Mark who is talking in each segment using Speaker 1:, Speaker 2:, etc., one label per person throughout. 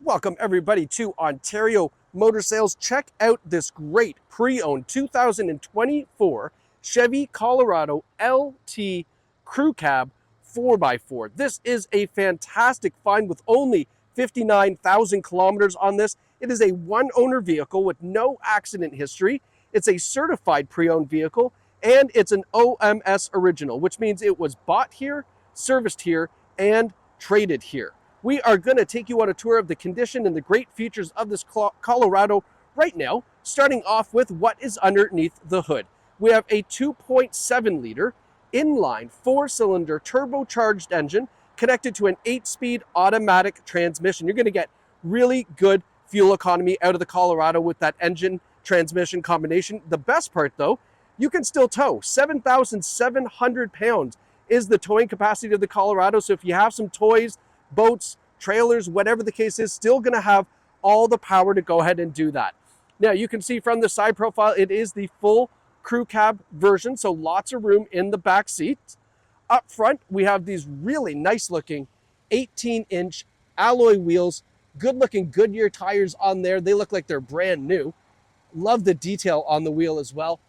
Speaker 1: Welcome everybody to Ontario Motor Sales. Check out this great pre-owned 2024 Chevy Colorado LT Crew Cab 4x4. This is a fantastic find with only 59,000 kilometers on this. It is a one-owner vehicle with no accident history. It's a certified pre-owned vehicle, and it's an OMS original, which means it was bought here, serviced here, and traded here. We are going to take you on a tour of the condition and the great features of this Colorado right now, starting off with what is underneath the hood. We have a 2.7 liter inline 4-cylinder turbocharged engine connected to an 8-speed automatic transmission. You're going to get really good fuel economy out of the Colorado with that engine transmission combination. The best part though, you can still tow. 7,700 pounds is the towing capacity of the Colorado. So if you have some toys, boats, trailers, whatever the case is, still going to have all the power to go ahead and do that. Now you can see from the side profile, it is the full crew cab version, so lots of room in the back seats. Up front, we have these really nice looking 18-inch alloy wheels, good looking Goodyear tires on there. They look like they're brand new. Love the detail on the wheel as well.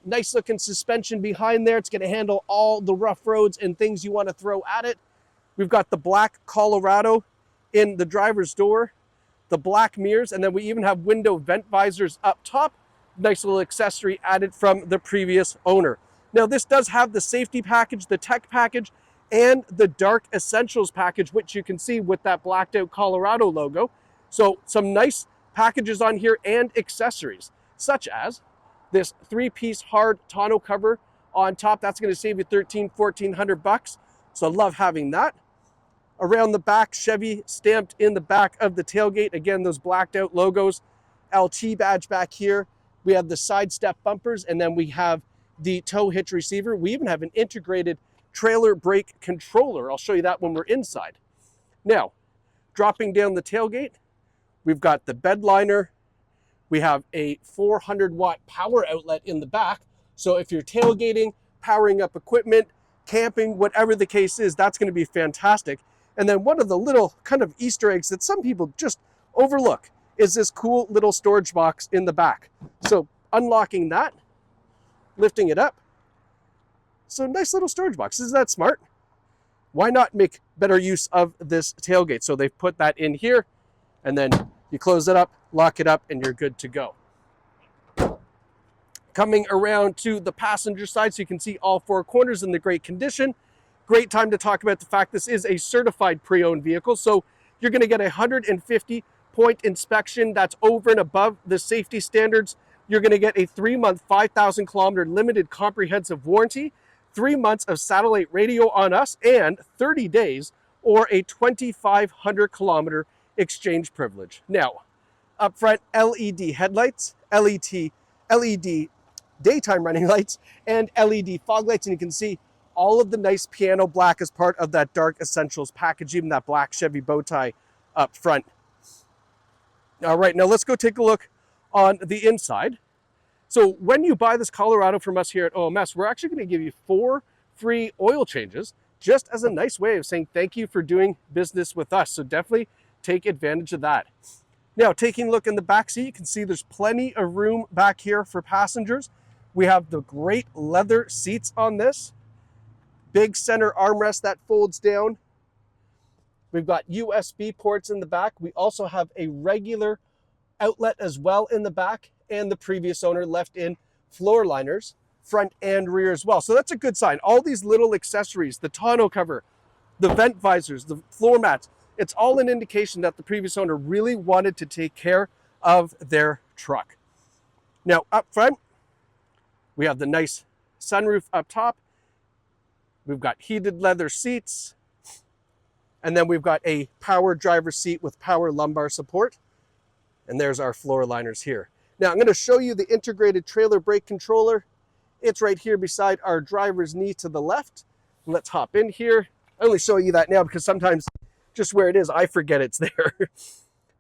Speaker 1: Nice looking suspension behind there. It's going to handle all the rough roads and things you want to throw at it. We've got the black Colorado in the driver's door, the black mirrors, and then we even have window vent visors up top. Nice little accessory added from the previous owner. Now this does have the safety package, the tech package, and the dark essentials package, which you can see with that blacked out Colorado logo. So some nice packages on here and accessories, such as this 3-piece hard tonneau cover on top. That's going to save you $1,400 bucks. So I love having that. Around the back, Chevy stamped in the back of the tailgate. Again, those blacked out logos. LT badge back here. We have the side step bumpers, and then we have the tow hitch receiver. We even have an integrated trailer brake controller. I'll show you that when we're inside. Now, dropping down the tailgate, we've got the bed liner. We have a 400-watt power outlet in the back. So if you're tailgating, powering up equipment, camping, whatever the case is, that's going to be fantastic. And then one of the little kind of Easter eggs that some people just overlook is this cool little storage box in the back. So unlocking that, lifting it up. So nice little storage box. Isn't that smart? Why not make better use of this tailgate? So they've put that in here, and then you close it up, lock it up, and you're good to go. Coming around to the passenger side, so you can see all 4 corners in the great condition. Great time to talk about the fact this is a certified pre-owned vehicle. So you're going to get a 150-point inspection. That's over and above the safety standards. You're going to get a 3-month, 5,000-kilometer limited comprehensive warranty, 3 months of satellite radio on us, and 30 days or a 2,500-kilometer exchange privilege. Now, up front, LED headlights, LED daytime running lights, and LED fog lights. And you can see all of the nice piano black as part of that dark essentials package, even that black Chevy bow tie up front. All right, now let's go take a look on the inside. So when you buy this Colorado from us here at OMS, we're actually going to give you 4 free oil changes, just as a nice way of saying thank you for doing business with us. So definitely take advantage of that. Now, taking a look in the back seat, you can see there's plenty of room back here for passengers. We have the great leather seats on this. Big center armrest that folds down. We've got USB ports in the back. We also have a regular outlet as well in the back, and the previous owner left in floor liners, front and rear as well. So that's a good sign. All these little accessories, the tonneau cover, the vent visors, the floor mats, it's all an indication that the previous owner really wanted to take care of their truck. Now up front, we have the nice sunroof up top. We've got heated leather seats. And then we've got a power driver's seat with power lumbar support. And there's our floor liners here. Now I'm going to show you the integrated trailer brake controller. It's right here beside our driver's knee to the left. Let's hop in here. I only show you that now because sometimes just where it is, I forget it's there.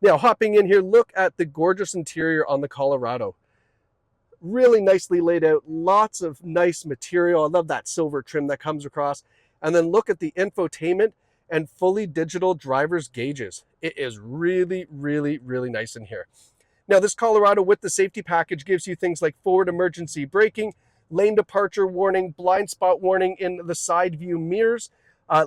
Speaker 1: Now hopping in here, look at the gorgeous interior on the Colorado. Really nicely laid out, lots of nice material. I love that silver trim that comes across. And then look at the infotainment and fully digital driver's gauges. It is really, really, really nice in here. Now, this Colorado with the safety package gives you things like forward emergency braking, lane departure warning, blind spot warning in the side view mirrors,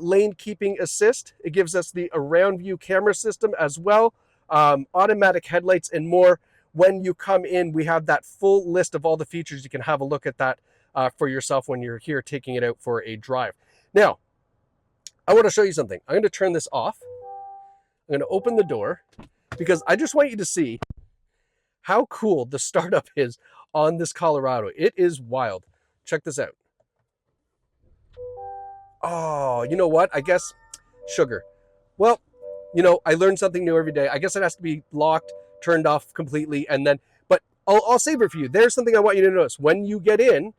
Speaker 1: lane keeping assist. It gives us the around view camera system as well, automatic headlights, and more. When you come in, we have that full list of all the features. You can have a look at that for yourself when you're here taking it out for a drive. Now, I want to show you something. I'm going to turn this off. I'm going to open the door because I just want you to see how cool the startup is on this Colorado. It is wild. Check this out. Oh, you know what? I guess sugar. Well, you know, I learn something new every day. I guess it has to be locked, turned off completely, and then, but I'll save it for you. There's something I want you to notice. When you get in,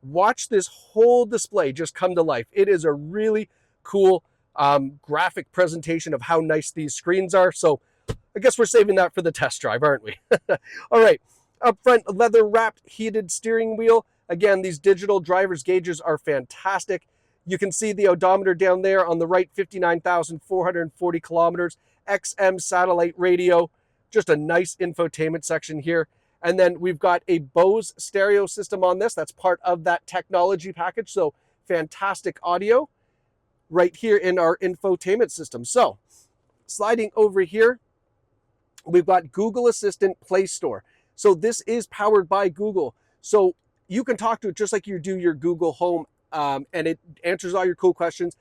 Speaker 1: watch this whole display just come to life. It is a really cool graphic presentation of how nice these screens are. So I guess we're saving that for the test drive, aren't we? All right, up front, leather wrapped heated steering wheel. Again, these digital driver's gauges are fantastic. You can see the odometer down there on the right, 59,440 kilometers, XM satellite radio, just a nice infotainment section here. And then we've got a Bose stereo system on this. That's part of that technology package. So fantastic audio right here in our infotainment system. So sliding over here, we've got Google Assistant Play Store. So this is powered by Google. So you can talk to it just like you do your Google Home, and it answers all your cool questions.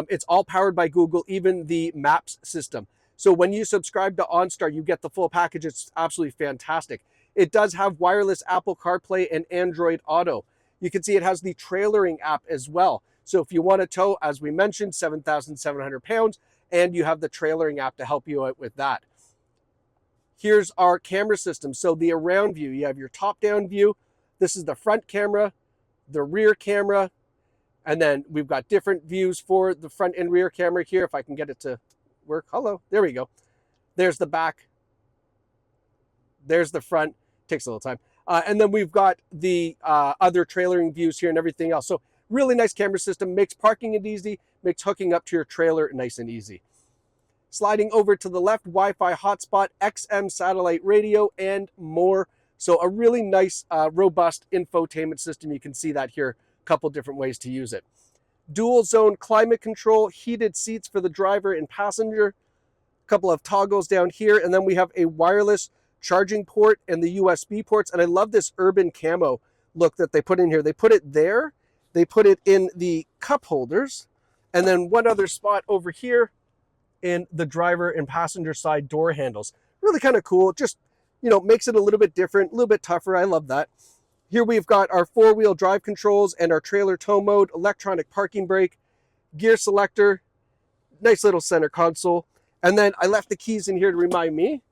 Speaker 1: It's all powered by Google, even the Maps system. So when you subscribe to OnStar, you get the full package. It's absolutely fantastic. It does have wireless Apple CarPlay and Android Auto. You can see it has the trailering app as well. So if you want to tow, as we mentioned, 7,700 pounds, and you have the trailering app to help you out with that. Here's our camera system. So the around view, you have your top-down view. This is the front camera, the rear camera, and then we've got different views for the front and rear camera here. If I can get it to work. Hello, there we go. There's the back. There's the front. Takes a little time. And then we've got the other trailering views here and everything else. So really nice camera system, makes parking it easy, makes hooking up to your trailer nice and easy. Sliding over to the left, Wi-Fi hotspot, XM satellite radio, and more. So a really nice, robust infotainment system. You can see that here, a couple different ways to use it. Dual zone climate control, heated seats for the driver and passenger, a couple of toggles down here, and then we have a wireless charging port and the USB ports. And I love this urban camo look that they put in here. They put it there, they put it in the cup holders, and then one other spot over here in the driver and passenger side door handles. Really kind of cool. Just, you know, makes it a little bit different, a little bit tougher. I love that. Here we've got our four-wheel drive controls and our trailer tow mode, electronic parking brake, gear selector, nice little center console. And then I left the keys in here to remind me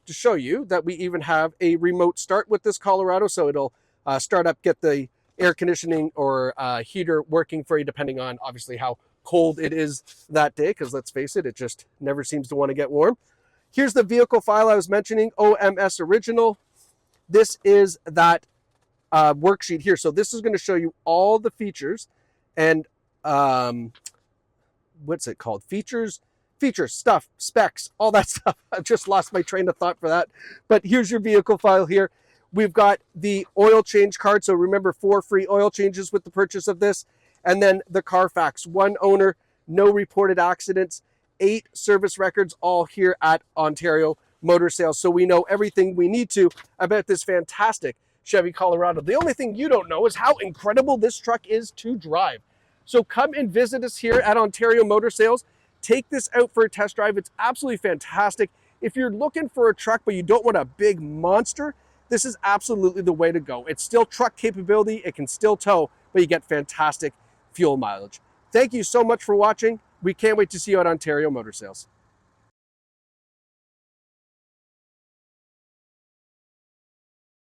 Speaker 1: to show you that we even have a remote start with this Colorado. So it'll start up, get the air conditioning or heater working for you, depending on obviously how cold it is that day, because let's face it, it just never seems to want to get warm. Here's the vehicle file I was mentioning, OMS Original. This is that worksheet here. So this is going to show you all the features and what's it called? Features, stuff, specs, all that stuff. I've just lost my train of thought for that. But here's your vehicle file here. We've got the oil change card. So remember, 4 free oil changes with the purchase of this. And then the Carfax, 1 owner, no reported accidents, 8 service records, all here at Ontario Motor Sales. So we know everything we need to about this fantastic Chevy Colorado. The only thing you don't know is how incredible this truck is to drive. So come and visit us here at Ontario Motor Sales. Take this out for a test drive. It's absolutely fantastic. If you're looking for a truck but you don't want a big monster, this is absolutely the way to go. It's still truck capability. It can still tow, but you get fantastic fuel mileage. Thank you so much for watching. We can't wait to see you at Ontario Motor Sales.